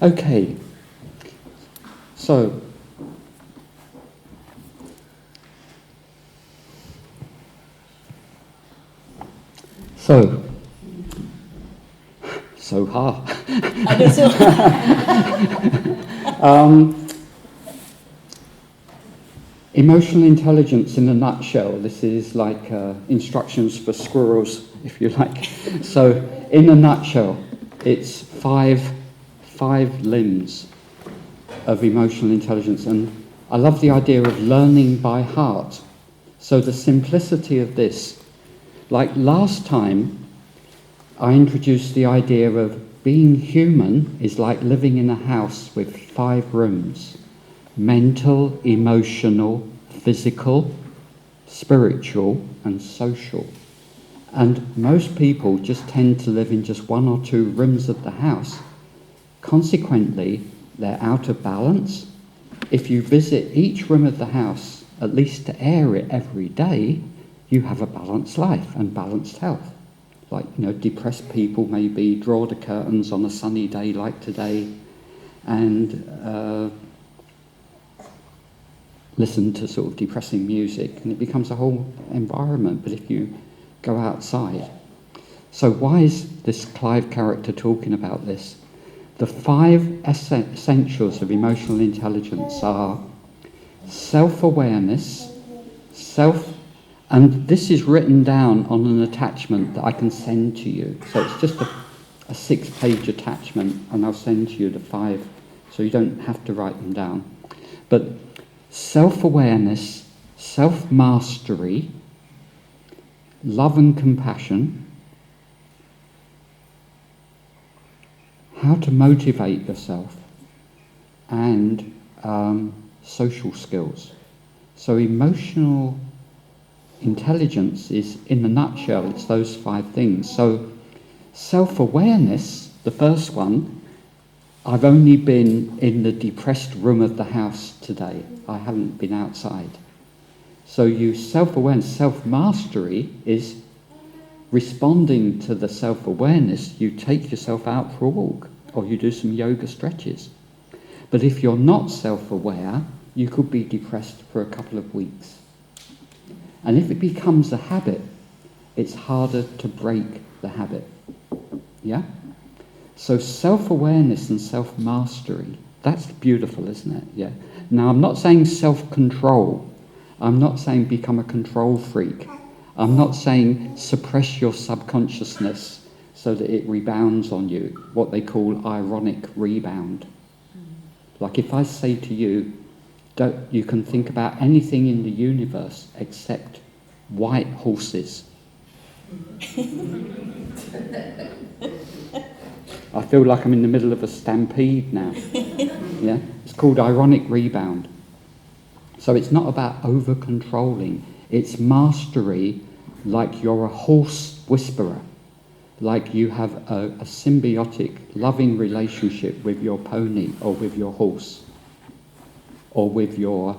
Okay, so hard. Emotional intelligence in a nutshell. This is like instructions for squirrels, if you like. So, in a nutshell, it's five limbs of emotional intelligence, and I love the idea of learning by heart. So the simplicity of this, like last time, I introduced the idea of being human is like living in a house with 5 rooms: mental, emotional, physical, spiritual, and social. And most people just tend to live in just 1 or 2 rooms of the house. Consequently, they're out of balance. If you visit each room of the house, at least to air it every day, you have a balanced life and balanced health. Like, depressed people maybe draw the curtains on a sunny day like today and listen to sort of depressing music, and it becomes a whole environment. But if you go outside... So why is this Clive character talking about this? The 5 essentials of emotional intelligence are self-awareness, and this is written down on an attachment that I can send to you. So it's just a 6-page attachment, and I'll send to you the 5, so you don't have to write them down. But self-awareness, self-mastery, love and compassion, how to motivate yourself, and social skills. So emotional intelligence is, in a nutshell, it's those 5 things. So self-awareness, the first one, I've only been in the depressed room of the house today. I haven't been outside. So self-awareness, self-mastery is responding to the self-awareness. You take yourself out for a walk, or you do some yoga stretches. But if you're not self-aware, you could be depressed for a couple of weeks. And if it becomes a habit, it's harder to break the habit. Yeah? So self-awareness and self-mastery, that's beautiful, isn't it? Yeah. Now, I'm not saying self-control. I'm not saying become a control freak. I'm not saying suppress your subconsciousness so that it rebounds on you, what they call ironic rebound. Like if I say to you, you can think about anything in the universe except white horses. I feel like I'm in the middle of a stampede now. Yeah, it's called ironic rebound. So it's not about over-controlling. It's mastery, like you're a horse whisperer. Like you have a symbiotic, loving relationship with your pony or with your horse or with your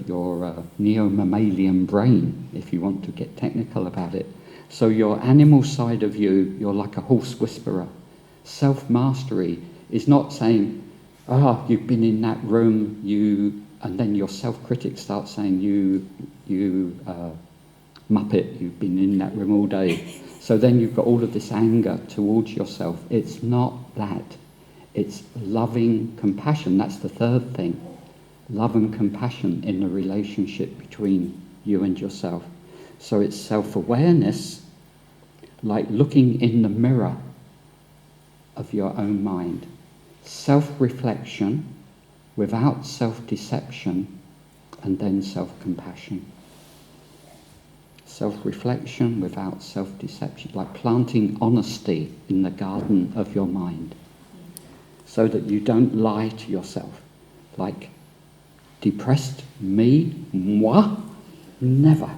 your neo-mammalian brain, if you want to get technical about it. So your animal side of you, you're like a horse whisperer. Self-mastery is not saying, you've been in that room, and then your self-critic starts saying, you muppet, you've been in that room all day. So then you've got all of this anger towards yourself. It's not that. It's loving compassion. That's the third thing. Love and compassion in the relationship between you and yourself. So it's self-awareness, like looking in the mirror of your own mind. Self-reflection without self-deception, and then self-compassion. Self-reflection without self-deception, like planting honesty in the garden of your mind, so that you don't lie to yourself. Like, depressed me, moi, never.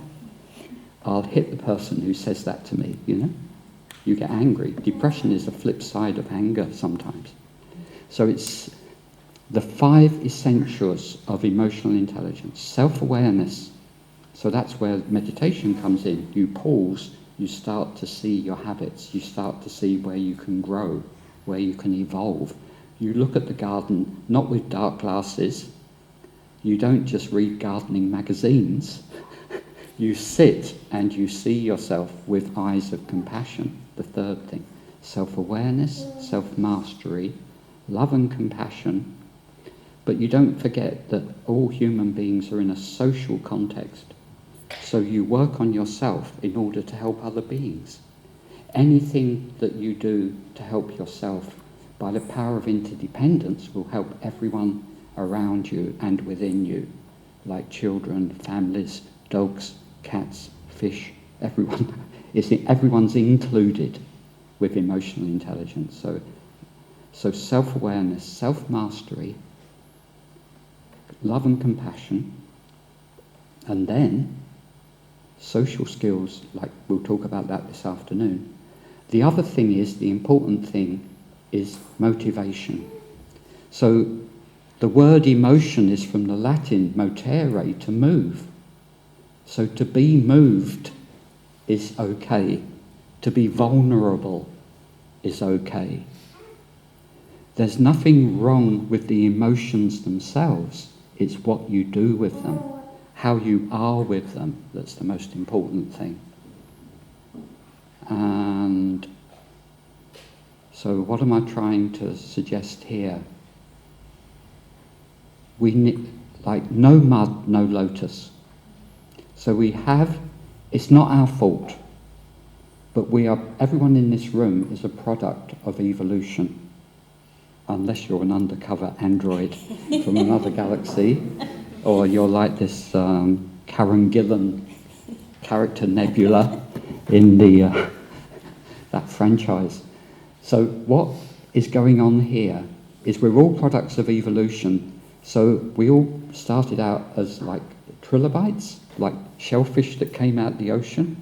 I'll hit the person who says that to me, You get angry. Depression is the flip side of anger sometimes. So it's the 5 essentials of emotional intelligence. Self-awareness. So that's where meditation comes in. You pause you start to see your habits, you start to see where you can grow, where you can evolve. You look at the garden not with dark glasses. You don't just read gardening magazines. You sit and you see yourself with eyes of compassion. The third thing, self-awareness, self-mastery, love and compassion. But you don't forget that all human beings are in a social context. So you work on yourself in order to help other beings. Anything that you do to help yourself by the power of interdependence will help everyone around you and within you, like children, families, dogs, cats, fish, everyone. Everyone's included with emotional intelligence. So self-awareness, self-mastery, love and compassion, and then social skills, like we'll talk about that this afternoon. The other thing is, the important thing is motivation. So the word emotion is from the Latin motere, to move. So to be moved is okay. To be vulnerable is okay. There's nothing wrong with the emotions themselves. It's what you do with them, how you are with them, that's the most important thing. And so what am I trying to suggest here? We need, like, no mud, no lotus. So it's not our fault, but everyone in this room is a product of evolution. Unless you're an undercover android from another galaxy, or you're like this Karen Gillan character Nebula in that franchise. So what is going on here is we're all products of evolution. So we all started out as like trilobites, like shellfish that came out the ocean.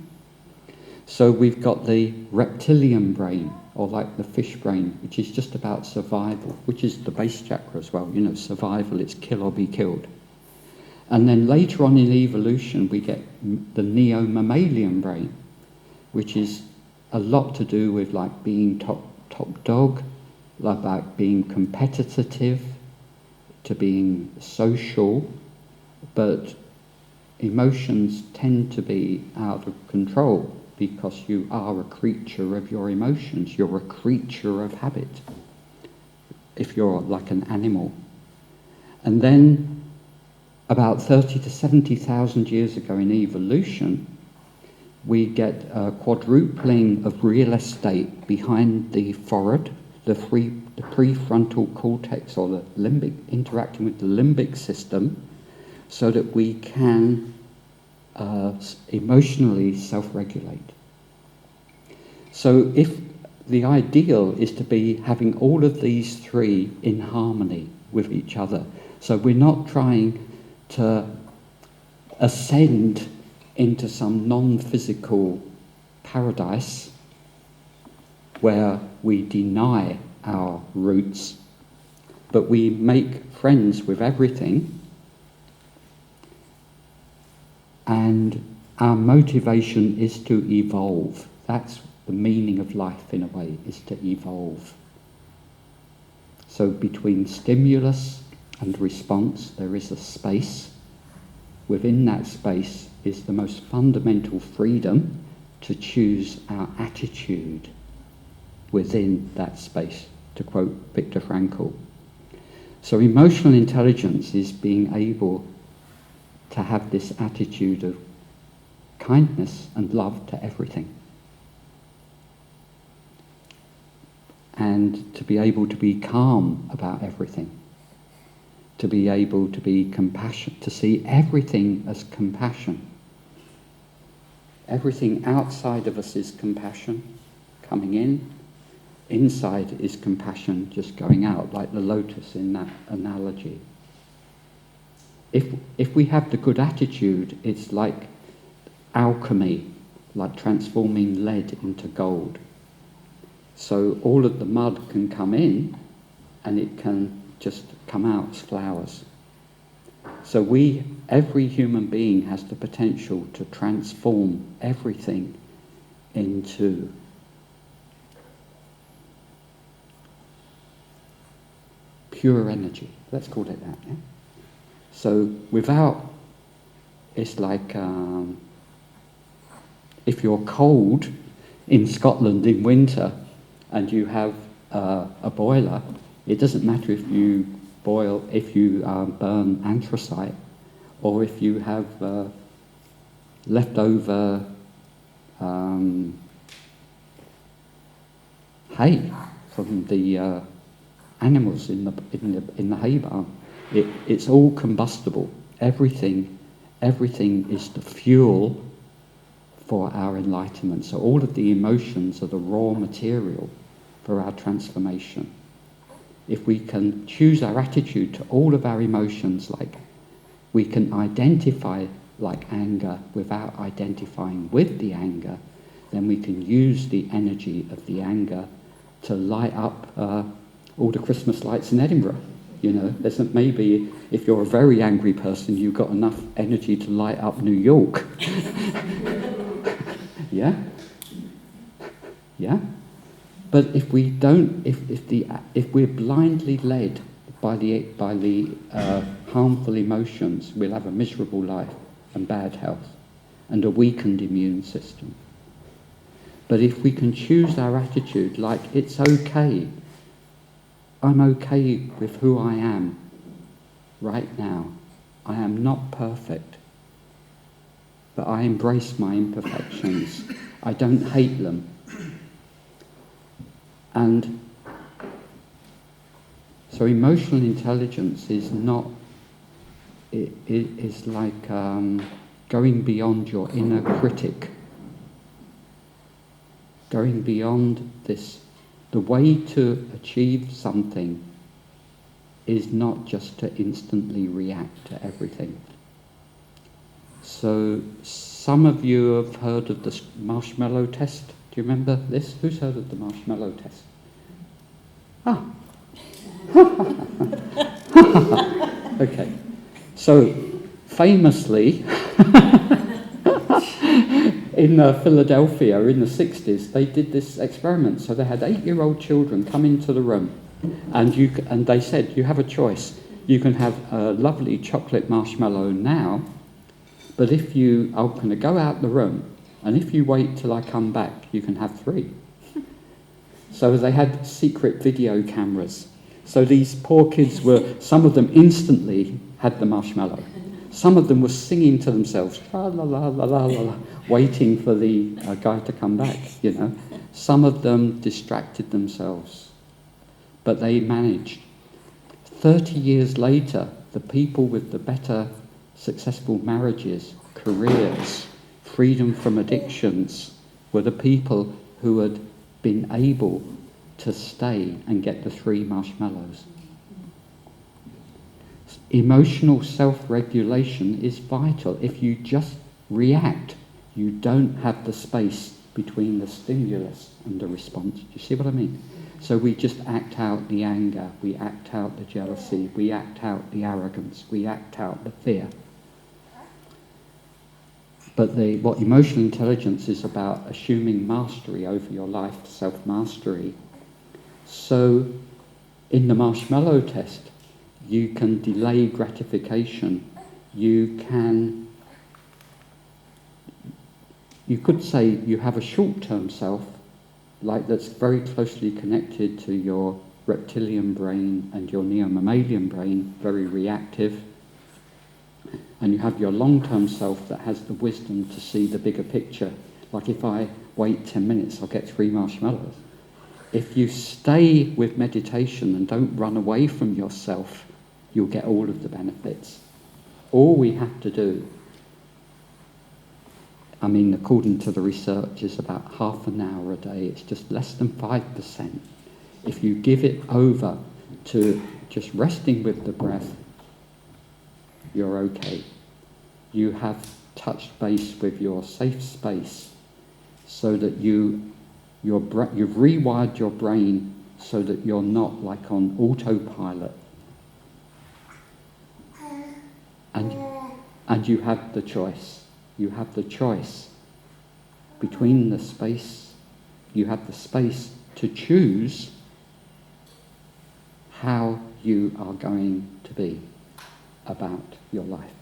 So we've got the reptilian brain, or like the fish brain, which is just about survival, which is the base chakra as well. Survival, it's kill or be killed. And then later on in evolution, we get the neo-mammalian brain, which is a lot to do with like being top dog, about being competitive, to being social, but emotions tend to be out of control because you are a creature of your emotions. You're a creature of habit, if you're like an animal. And then about 30 to 70,000 years ago in evolution, we get a quadrupling of real estate behind the forehead, the prefrontal cortex, or the limbic, interacting with the limbic system, so that we can emotionally self-regulate. So if the ideal is to be having all of these three in harmony with each other, so we're not trying to ascend into some non-physical paradise where we deny our roots, but we make friends with everything, and our motivation is to evolve. That's the meaning of life, in a way, is to evolve. So between stimulus and response, there is a space. Within that space is the most fundamental freedom to choose our attitude within that space, to quote Viktor Frankl. So emotional intelligence is being able to have this attitude of kindness and love to everything. And to be able to be calm about everything. To be able to be compassionate, to see everything as compassion. Everything outside of us is compassion coming in. Inside is compassion just going out, like the lotus in that analogy. If we have the good attitude, it's like alchemy, like transforming lead into gold. So all of the mud can come in and it can just come out as flowers. So every human being has the potential to transform everything into pure energy. Let's call it that. Yeah? So without, it's like if you're cold in Scotland in winter and you have a boiler, it doesn't matter if you burn anthracite or if you have leftover hay from the animals in the hay barn. It's all combustible. Everything is the fuel for our enlightenment. So all of the emotions are the raw material for our transformation. If we can choose our attitude to all of our emotions, like we can identify like anger without identifying with the anger, then we can use the energy of the anger to light up all the Christmas lights in Edinburgh. You know, maybe if you're a very angry person, you've got enough energy to light up New York. Yeah? Yeah? But if we don't, if we're blindly led by the harmful emotions, we'll have a miserable life and bad health and a weakened immune system. But if we can choose our attitude like it's okay, I'm okay with who I am right now. I am not perfect, but I embrace my imperfections. I don't hate them. And so emotional intelligence is not, it is like going beyond your inner critic, going beyond this. The way to achieve something is not just to instantly react to everything. So some of you have heard of the marshmallow test. Do you remember this? Who's heard of the marshmallow test? Ah. Okay. So famously, in Philadelphia in the 60s, they did this experiment. So they had 8-year-old children come into the room, and they said, you have a choice. You can have a lovely chocolate marshmallow now, but I'm going to go out the room, and if you wait till I come back, you can have 3. So they had secret video cameras. So these poor kids some of them instantly had the marshmallow. Some of them were singing to themselves, la la la la la la, waiting for the guy to come back, you know. Some of them distracted themselves, but they managed. 30 years later, the people with the better successful marriages, careers, freedom from addictions, were the people who had been able to stay and get the 3 marshmallows. Emotional self-regulation is vital. If you just react, you don't have the space between the stimulus and the response. Do you see what I mean? So we just act out the anger, we act out the jealousy, we act out the arrogance, we act out the fear. But what emotional intelligence is about, assuming mastery over your life, self-mastery. So in the marshmallow test, you can delay gratification. You could say you have a short-term self, like that's very closely connected to your reptilian brain and your neo-mammalian brain, very reactive. And you have your long-term self that has the wisdom to see the bigger picture. Like if I wait 10 minutes, I'll get 3 marshmallows. If you stay with meditation and don't run away from yourself, you'll get all of the benefits. All we have to do, I mean, according to the research, is about half an hour a day. It's just less than 5%. If you give it over to just resting with the breath, you're okay. You have touched base with your safe space so that you've rewired your brain so that you're not like on autopilot. And you have the choice. You have the choice between the space, you have the space to choose how you are going to be about your life.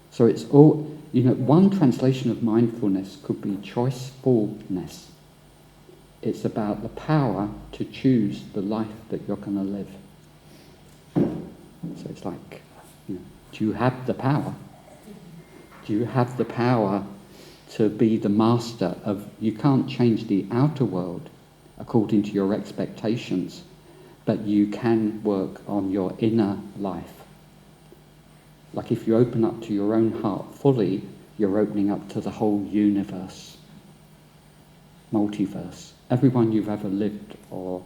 So it's all, one translation of mindfulness could be choicefulness. It's about the power to choose the life that you're going to live. So it's like, do you have the power? Do you have the power to be the master of, you can't change the outer world according to your expectations, but you can work on your inner life. Like if you open up to your own heart fully, you're opening up to the whole universe, multiverse. Everyone you've ever lived or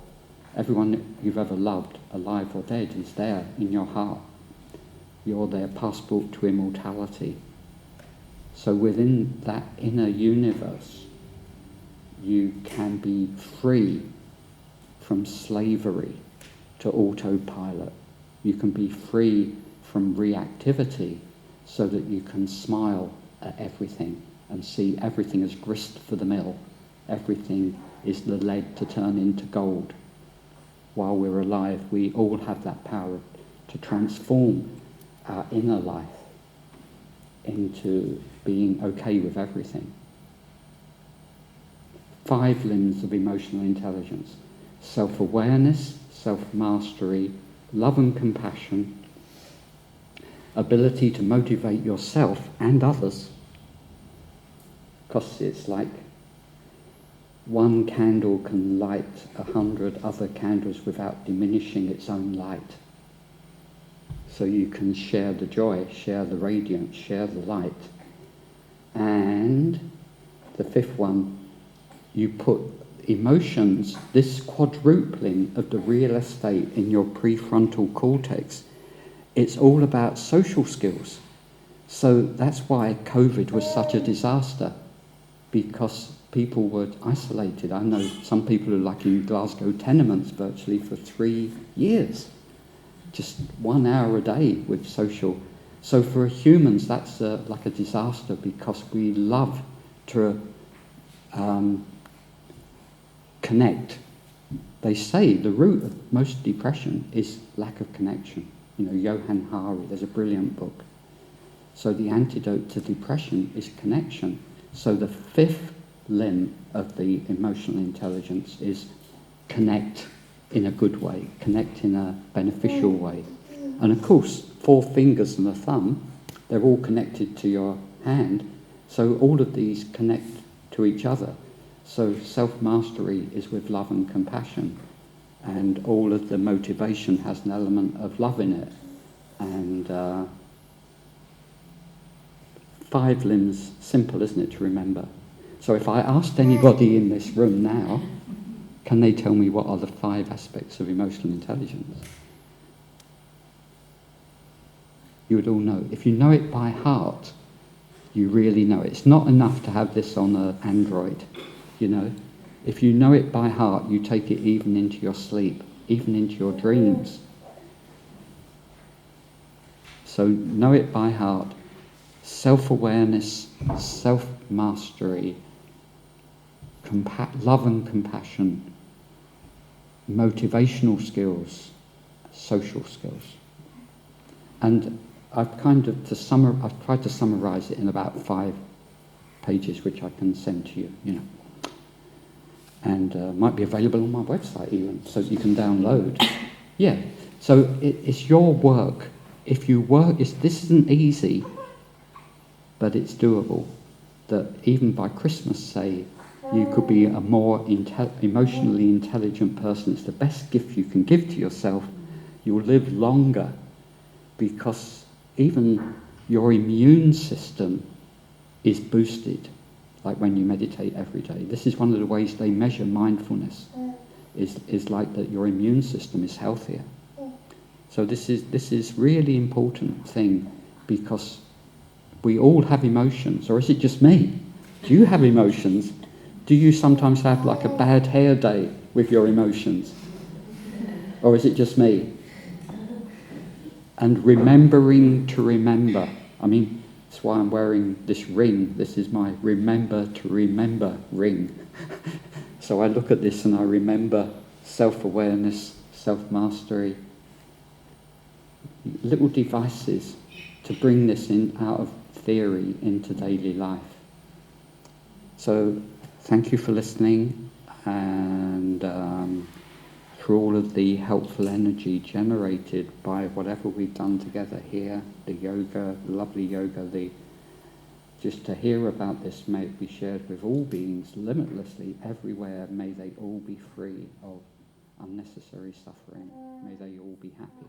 everyone you've ever loved, alive or dead, is there in your heart. You're their passport to immortality. So within that inner universe, you can be free from slavery to autopilot. You can be free from reactivity so that you can smile at everything and see everything as grist for the mill. Everything is the lead to turn into gold. While we're alive, we all have that power to transform our inner life into being okay with everything. 5 limbs of emotional intelligence: self-awareness, self-mastery, love and compassion, ability to motivate yourself and others, because it's like one candle can light 100 other candles without diminishing its own light. So you can share the joy, share the radiance, share the light. And the 5th one, you put emotions, this quadrupling of the real estate in your prefrontal cortex, it's all about social skills. So that's why COVID was such a disaster, because people were isolated. I know some people are like in Glasgow tenements virtually for 3 years. Just 1 hour a day with social. So for humans, that's like a disaster, because we love to connect. They say the root of most depression is lack of connection. Johann Hari, there's a brilliant book. So the antidote to depression is connection. So the 5th limb of the emotional intelligence is connect in a good way, connect in a beneficial way. And of course, 4 fingers and a thumb, they're all connected to your hand, so all of these connect to each other. So self-mastery is with love and compassion, and all of the motivation has an element of love in it. And 5 limbs, simple, isn't it, to remember? So if I asked anybody in this room now, can they tell me what are the 5 aspects of emotional intelligence? You would all know. If you know it by heart, you really know it. It's not enough to have this on an Android, If you know it by heart, you take it even into your sleep, even into your dreams. So know it by heart. Self-awareness, self-mastery, love and compassion, motivational skills, social skills. And I've tried to summarize it in about 5 pages, which I can send to you, And might be available on my website even, so that you can download. Yeah, so it's your work. If you work, this isn't easy, but it's doable. That even by Christmas, say, you could be a more emotionally intelligent person. It's the best gift you can give to yourself. You'll live longer, because even your immune system is boosted, like when you meditate every day. This is one of the ways they measure mindfulness, is like that your immune system is healthier. So this is really important thing, because we all have emotions. Or is it just me? Do you have emotions? Do you sometimes have like a bad hair day with your emotions? Or is it just me? And remembering to remember. I mean, That's why I'm wearing this ring. This is my remember to remember ring. So I look at this and I remember self-awareness, self-mastery, little devices to bring this in out of theory into daily life. So thank you for listening, and for all of the helpful energy generated by whatever we've done together here, the yoga, lovely yoga, just to hear about this, may it be shared with all beings limitlessly everywhere. May they all be free of unnecessary suffering. May they all be happy.